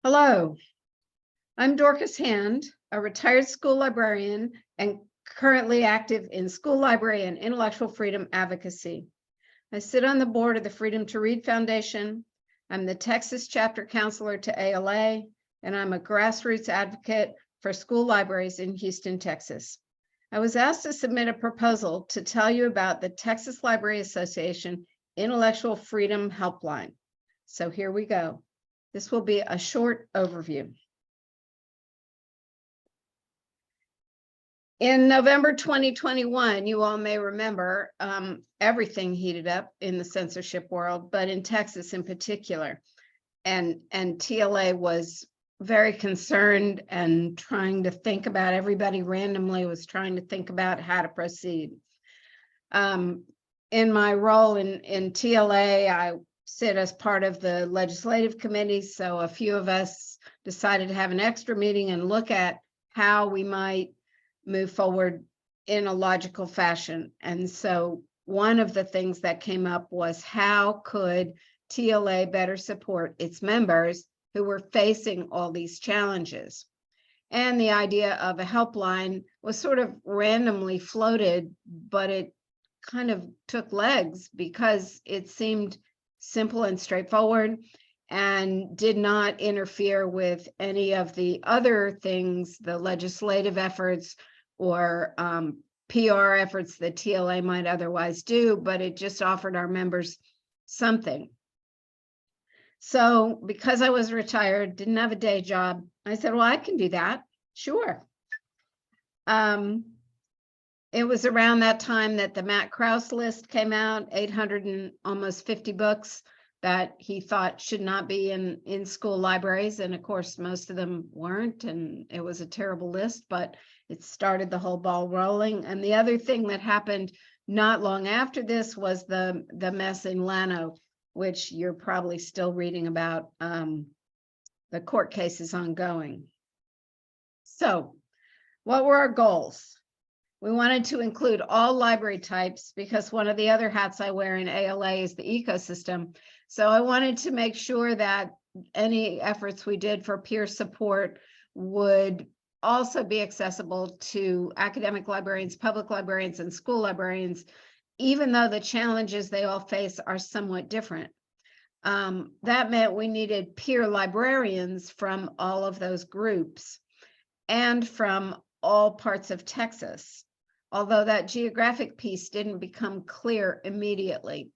Hello, I'm Dorcas Hand, a retired school librarian and currently active in school library and intellectual freedom advocacy. I sit on the board of the Freedom to Read Foundation. I'm the Texas chapter counselor to ALA, and I'm a grassroots advocate for school libraries in Houston, Texas. I was asked to submit a proposal to tell you about the Texas Library Association Intellectual Freedom Helpline. So here we go. This will be a short overview. In November 2021, you all may remember, everything heated up in the censorship world, but in Texas in particular. And TLA was very concerned and trying to think about, everybody randomly was trying to think about how to proceed. In my role in TLA, I sit as part of the legislative committee. So a few of us decided to have an extra meeting and look at how we might move forward in a logical fashion. And so one of the things that came up was, how could TLA better support its members who were facing all these challenges? And the idea of a helpline was sort of randomly floated, but it kind of took legs because it seemed simple and straightforward and did not interfere with any of the other things, the legislative efforts or PR efforts that TLA might otherwise do, but it just offered our members something. So because I was retired, didn't have a day job, I said, well, I can do that. Sure. It was around that time that the Matt Krause list came out, 850 books that he thought should not be in school libraries. And of course, most of them weren't, and it was a terrible list, but it started the whole ball rolling. And the other thing that happened not long after this was the mess in Llano, which you're probably still reading about. The court case is ongoing. So what were our goals? We wanted to include all library types because one of the other hats I wear in ALA is the ecosystem. So I wanted to make sure that any efforts we did for peer support would also be accessible to academic librarians, public librarians, and school librarians, even though the challenges they all face are somewhat different. That meant we needed peer librarians from all of those groups and from all parts of Texas, although that geographic piece didn't become clear immediately.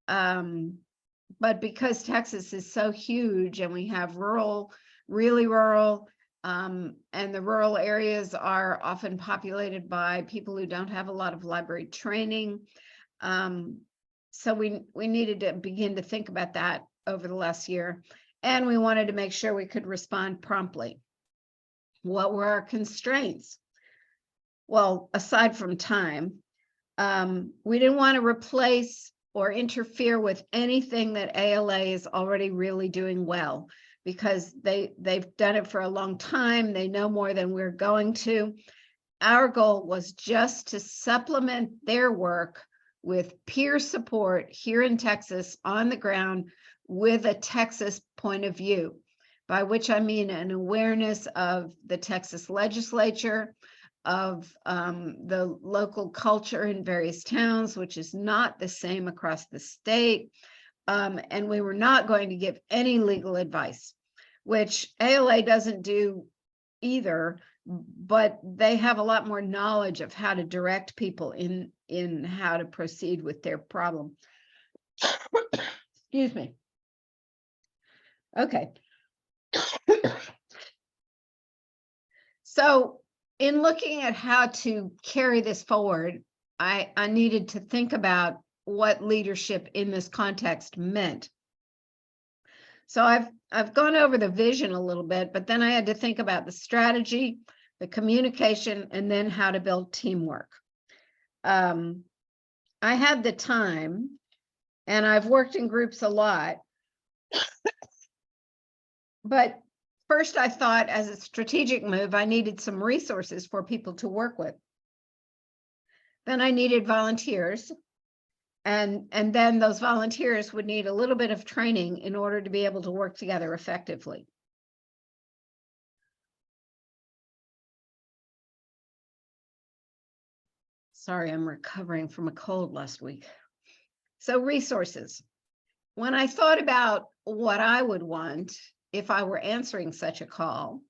But because Texas is so huge and we have rural, really rural, and the rural areas are often populated by people who don't have a lot of library training. So we needed to begin to think about that over the last year. And we wanted to make sure we could respond promptly. What were our constraints? Well, aside from time, we didn't want to replace or interfere with anything that ALA is already really doing well, because they've done it for a long time. They know more than we're going to. Our goal was just to supplement their work with peer support here in Texas on the ground with a Texas point of view, by which I mean an awareness of the Texas legislature, of the local culture in various towns, which is not the same across the state. And we were not going to give any legal advice, which ALA doesn't do either, but they have a lot more knowledge of how to direct people in how to proceed with their problem. Excuse me. Okay. So in looking at how to carry this forward, I needed to think about what leadership in this context meant. So I've gone over the vision a little bit, but then I had to think about the strategy, the communication, and then how to build teamwork. I had the time, and I've worked in groups a lot, but first I thought, as a strategic move, I needed some resources for people to work with. Then I needed volunteers, and then those volunteers would need a little bit of training in order to be able to work together effectively. Sorry, I'm recovering from a cold last week. So resources. When I thought about what I would want if I were answering such a call,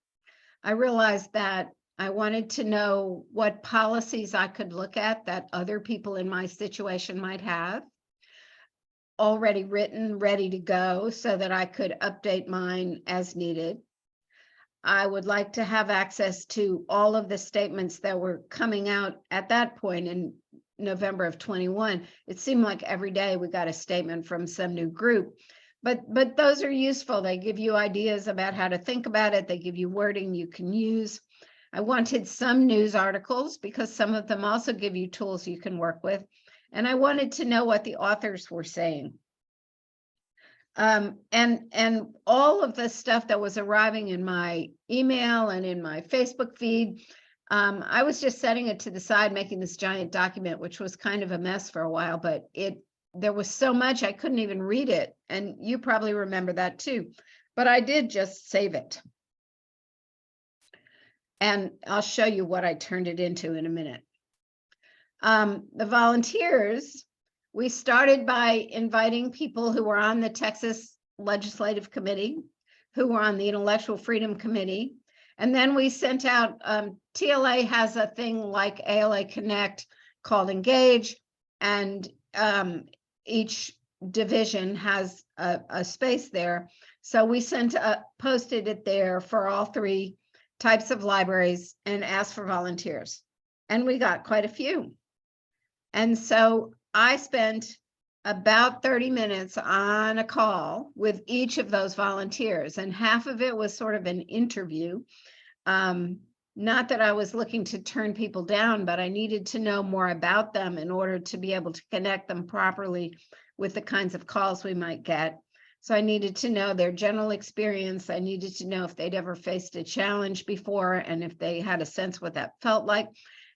I realized that I wanted to know what policies I could look at that other people in my situation might have already written, ready to go, so that I could update mine as needed. I would like to have access to all of the statements that were coming out at that point in November of 21. It seemed like every day we got a statement from some new group, but those are useful. They give you ideas about how to think about it. They give you wording you can use. I wanted some news articles because some of them also give you tools you can work with. And I wanted to know what the authors were saying. And all of the stuff that was arriving in my email and in my Facebook feed, I was just setting it to the side, making this giant document, which was kind of a mess for a while, but there was so much I couldn't even read it. And you probably remember that too, but I did just save it. And I'll show you what I turned it into in a minute. The volunteers, we started by inviting people who were on the Texas Legislative Committee, who were on the Intellectual Freedom Committee. And then we sent out, TLA has a thing like ALA Connect called Engage, and each division has a space there. So we posted it there for all three types of libraries and asked for volunteers. And we got quite a few. And so I spent about 30 minutes on a call with each of those volunteers, and half of it was sort of an interview. Not that I was looking to turn people down, but I needed to know more about them in order to be able to connect them properly with the kinds of calls we might get. So I needed to know their general experience. I needed to know if they'd ever faced a challenge before and if they had a sense what that felt like.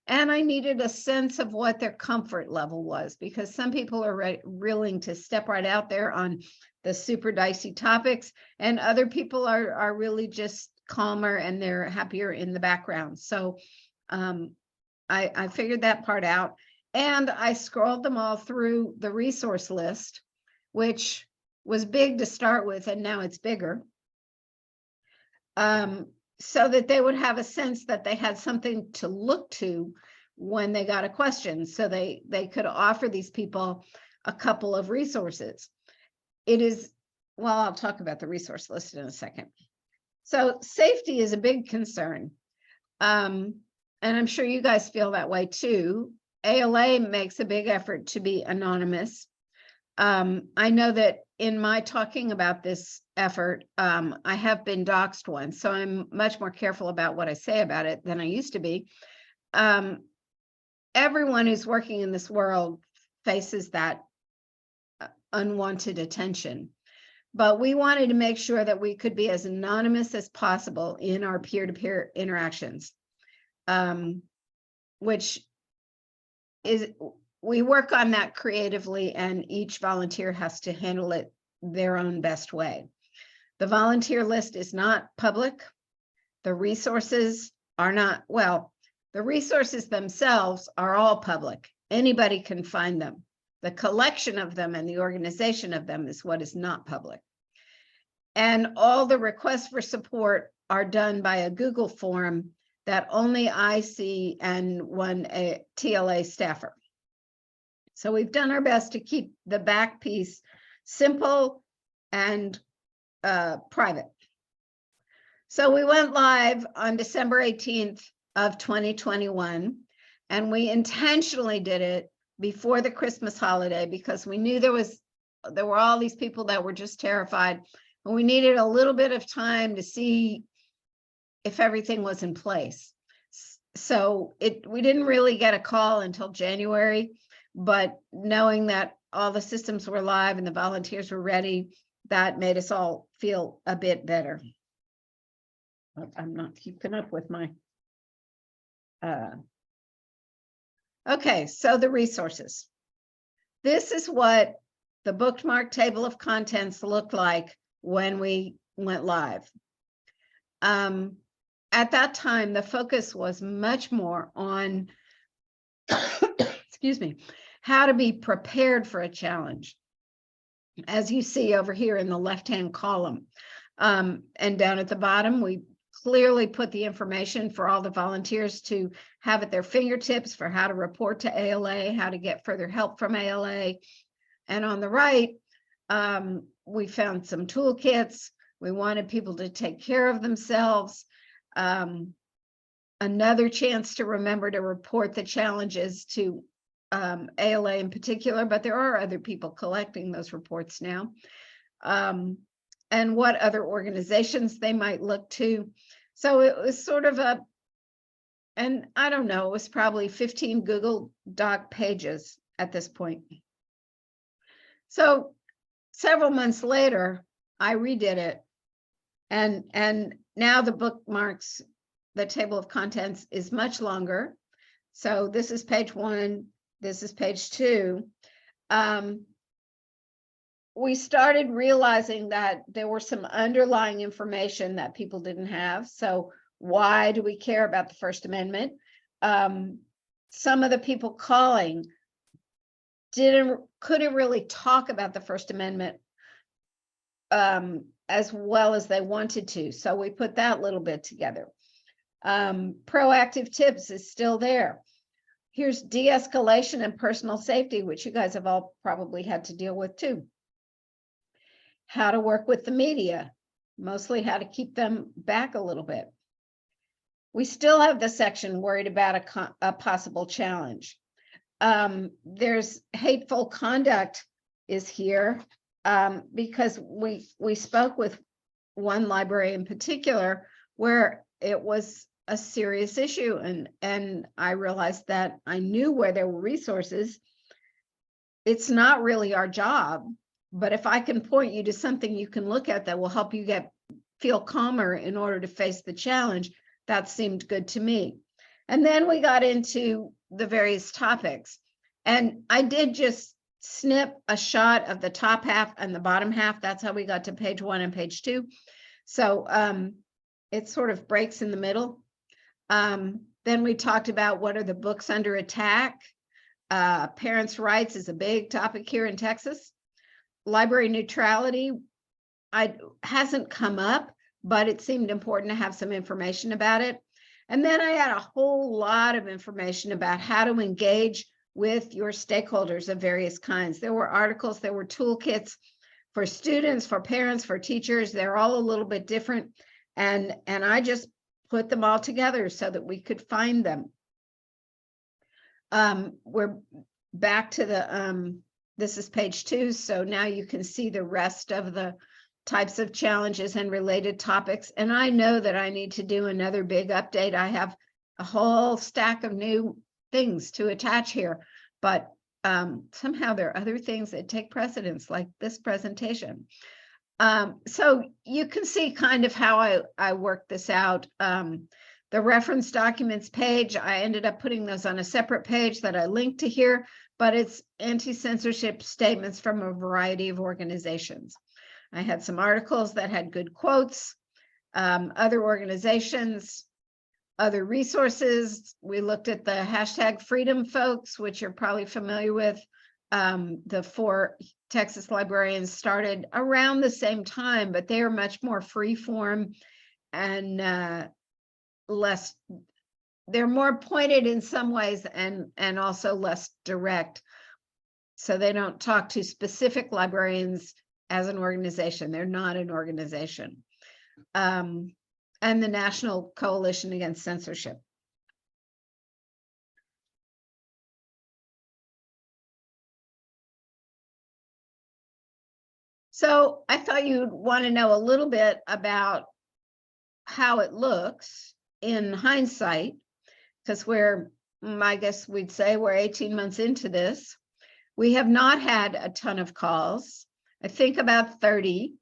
And I needed a sense of what their comfort level was, because some people are willing to step right out there on the super dicey topics, and other people are really just calmer and they're happier in the background. So I figured that part out, and I scrolled them all through the resource list, which was big to start with, and now it's bigger. So that they would have a sense that they had something to look to when they got a question, so they could offer these people a couple of resources. Well, I'll talk about the resource list in a second. So safety is a big concern. And I'm sure you guys feel that way too. ALA makes a big effort to be anonymous. I know that in my talking about this effort, I have been doxxed once, so I'm much more careful about what I say about it than I used to be. Everyone who's working in this world faces that unwanted attention, but we wanted to make sure that we could be as anonymous as possible in our peer-to-peer interactions, which is, we work on that creatively, and each volunteer has to handle it their own best way. The volunteer list is not public. The resources are not, well, the resources themselves are all public. Anybody can find them. The collection of them and the organization of them is what is not public. And all the requests for support are done by a Google form that only I see and one TLA staffer. So we've done our best to keep the back piece simple and private. So we went live on December 18th of 2021, and we intentionally did it before the Christmas holiday because we knew there were all these people that were just terrified, and we needed a little bit of time to see if everything was in place. So we didn't really get a call until January, but knowing that all the systems were live and the volunteers were ready, that made us all feel a bit better. I'm not keeping up with my, okay, so the resources. This is what the bookmark table of contents looked like when we went live. At that time, the focus was much more on excuse me, how to be prepared for a challenge, as you see over here in the left-hand column. And down at the bottom, we clearly put the information for all the volunteers to have at their fingertips for how to report to ALA, how to get further help from ALA. And on the right, we found some toolkits. We wanted people to take care of themselves. Another chance to remember to report the challenges to ALA in particular, but there are other people collecting those reports now. And what other organizations they might look to. So it was sort of and I don't know, it was probably 15 Google Doc pages at this point. So several months later, I redid it. And now the bookmarks, the table of contents is much longer. So this is page 1, this is page 2. We started realizing that there were some underlying information that people didn't have. So why do we care about the First Amendment? Some of the people calling couldn't really talk about the First Amendment as well as they wanted to. So we put that little bit together. Proactive tips is still there. Here's de-escalation and personal safety, which you guys have all probably had to deal with too. How to work with the media, mostly how to keep them back a little bit. We still have the section worried about a possible challenge. There's hateful conduct is here because we spoke with one library in particular where it was a serious issue, and I realized that I knew where there were resources. It's not really our job, but if I can point you to something you can look at that will help you feel calmer in order to face the challenge, that seemed good to me. And then we got into the various topics, and I did just snip a shot of the top half and the bottom half. That's how we got to page 1 and page 2. So it sort of breaks in the middle. Then we talked about what are the books under attack. Parents' rights is a big topic here in Texas. Library neutrality hasn't come up, but it seemed important to have some information about it. And then I had a whole lot of information about how to engage with your stakeholders of various kinds. There were articles, there were toolkits for students, for parents, for teachers. They're all a little bit different. And I just put them all together so that we could find them. We're back to the, this is page 2. So now you can see the rest of the types of challenges and related topics. And I know that I need to do another big update. I have a whole stack of new things to attach here, but somehow there are other things that take precedence, like this presentation. So you can see kind of how I worked this out. The reference documents page, I ended up putting those on a separate page that I linked to here, but it's anti-censorship statements from a variety of organizations. I had some articles that had good quotes, other organizations, other resources. We looked at the hashtag freedom folks, which you're probably familiar with. The 4 Texas librarians started around the same time, but they are much more free form and they're more pointed in some ways and also less direct. So they don't talk to specific librarians as an organization. They're not an organization. And the National Coalition Against Censorship. So I thought you'd want to know a little bit about how it looks in hindsight, because I guess we'd say we're 18 months into this. We have not had a ton of calls. I think about 30.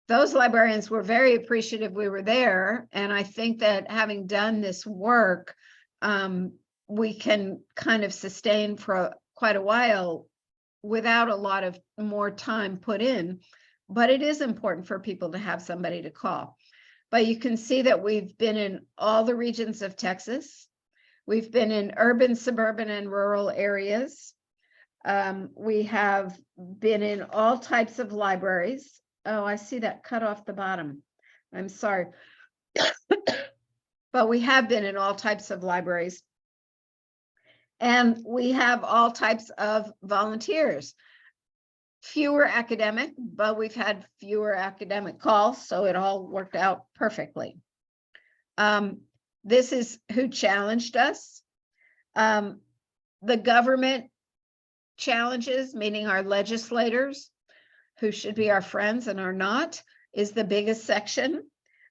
Those librarians were very appreciative we were there. And I think that having done this work, we can kind of sustain for quite a while without a lot of more time put in. But it is important for people to have somebody to call. But you can see that we've been in all the regions of Texas. We've been in urban, suburban, and rural areas. We have been in all types of libraries. Oh, I see that cut off the bottom. I'm sorry. But we have been in all types of libraries. And we have all types of volunteers. Fewer academic, but we've had fewer academic calls, so it all worked out perfectly. This is who challenged us. The government challenges, meaning our legislators, who should be our friends and are not, is the biggest section.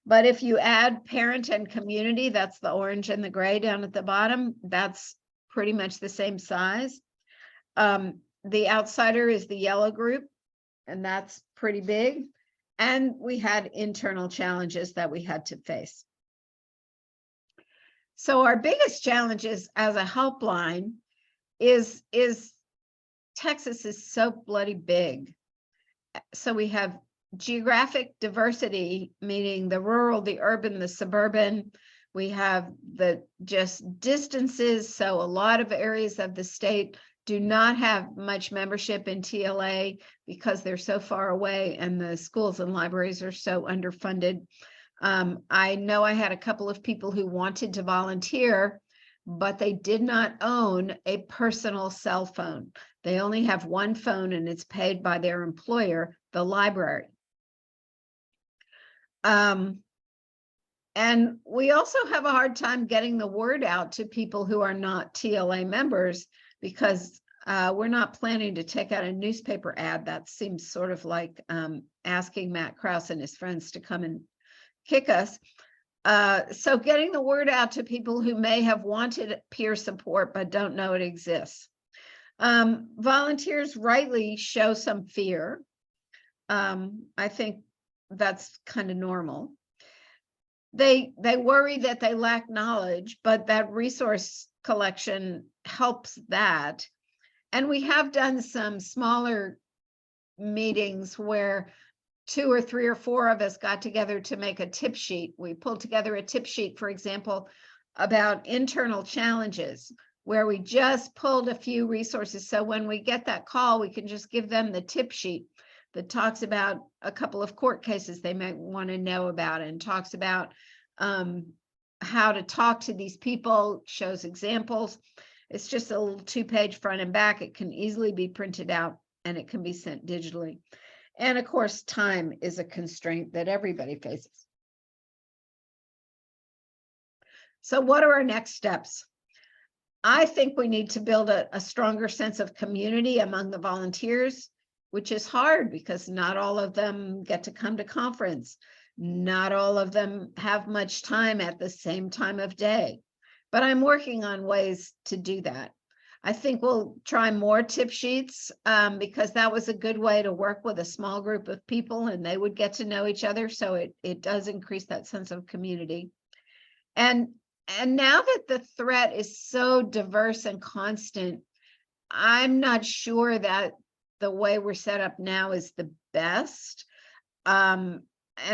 But if you add parent and community, that's the orange and the gray down at the bottom, that's pretty much the same size. The outsider is the yellow group, and that's pretty big. And we had internal challenges that we had to face. So our biggest challenges as a helpline is Texas is so bloody big. So we have geographic diversity, meaning the rural, the urban, the suburban. We have the just distances. So a lot of areas of the state do not have much membership in TLA because they're so far away and the schools and libraries are so underfunded. I know I had a couple of people who wanted to volunteer, but they did not own a personal cell phone. They only have one phone and it's paid by their employer, the library. And we also have a hard time getting the word out to people who are not TLA members because we're not planning to take out a newspaper ad. That seems sort of like asking Matt Krause and his friends to come and kick us. So getting the word out to people who may have wanted peer support but don't know it exists. Volunteers rightly show some fear. I think that's kind of normal. They worry that they lack knowledge, but that resource collection helps that. And we have done some smaller meetings where 2 or 3 or 4 of us got together to make a tip sheet. We pulled together a tip sheet, for example, about internal challenges, where we just pulled a few resources. So when we get that call, we can just give them the tip sheet that talks about a couple of court cases they might want to know about and talks about how to talk to these people, shows examples. It's just a little 2-page front and back. It can easily be printed out and it can be sent digitally. And of course, time is a constraint that everybody faces. So what are our next steps? I think we need to build a stronger sense of community among the volunteers, which is hard because not all of them get to come to conference. Not all of them have much time at the same time of day, but I'm working on ways to do that. I think we'll try more tip sheets because that was a good way to work with a small group of people and they would get to know each other. So it does increase that sense of community. And now that the threat is so diverse and constant, I'm not sure that the way we're set up now is the best. And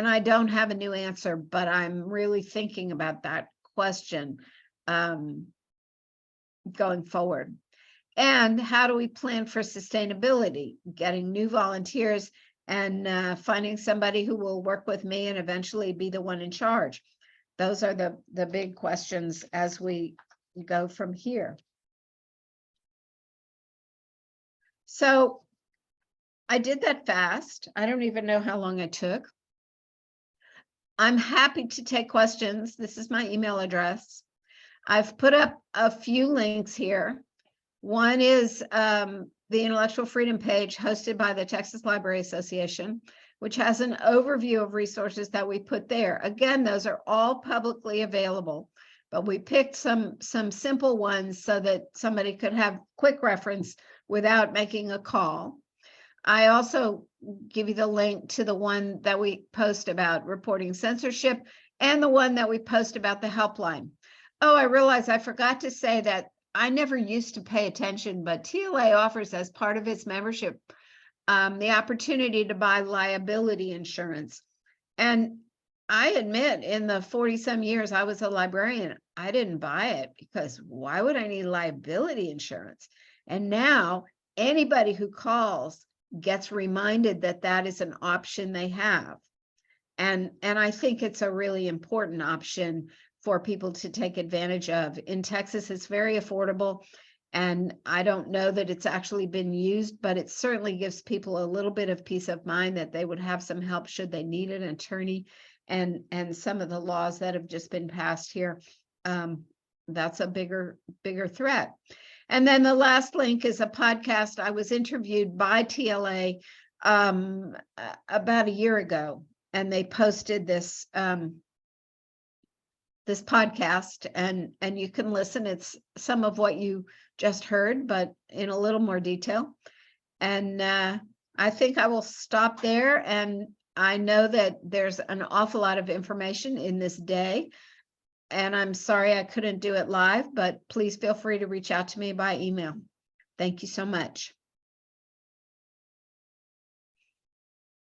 I don't have a new answer, but I'm really thinking about that question going forward. And how do we plan for sustainability, getting new volunteers and finding somebody who will work with me and eventually be the one in charge? Those are the big questions as we go from here. So I did that fast. I don't even know how long it took. I'm happy to take questions. This is my email address. I've put up a few links here. One is the Intellectual Freedom page hosted by the Texas Library Association, which has an overview of resources that we put there. Again, those are all publicly available, but we picked some simple ones so that somebody could have quick reference without making a call. I also give you the link to the one that we post about reporting censorship and the one that we post about the helpline. Oh, I realize I forgot to say that I never used to pay attention, but TLA offers as part of its membership the opportunity to buy liability insurance. And I admit in the 40-some years I was a librarian, I didn't buy it because why would I need liability insurance? And now anybody who calls gets reminded that that is an option they have. And I think it's a really important option for people to take advantage of. In Texas, it's very affordable. And I don't know that it's actually been used, but it certainly gives people a little bit of peace of mind that they would have some help should they need an attorney. And some of the laws that have just been passed here, that's a bigger threat. And then the last link is a podcast. I was interviewed by TLA about a year ago, and they posted this this podcast, and you can listen. It's some of what you just heard, but in a little more detail. And I think I will stop there. And I know that there's an awful lot of information in this day, and I'm sorry I couldn't do it live, but please feel free to reach out to me by email. Thank you so much.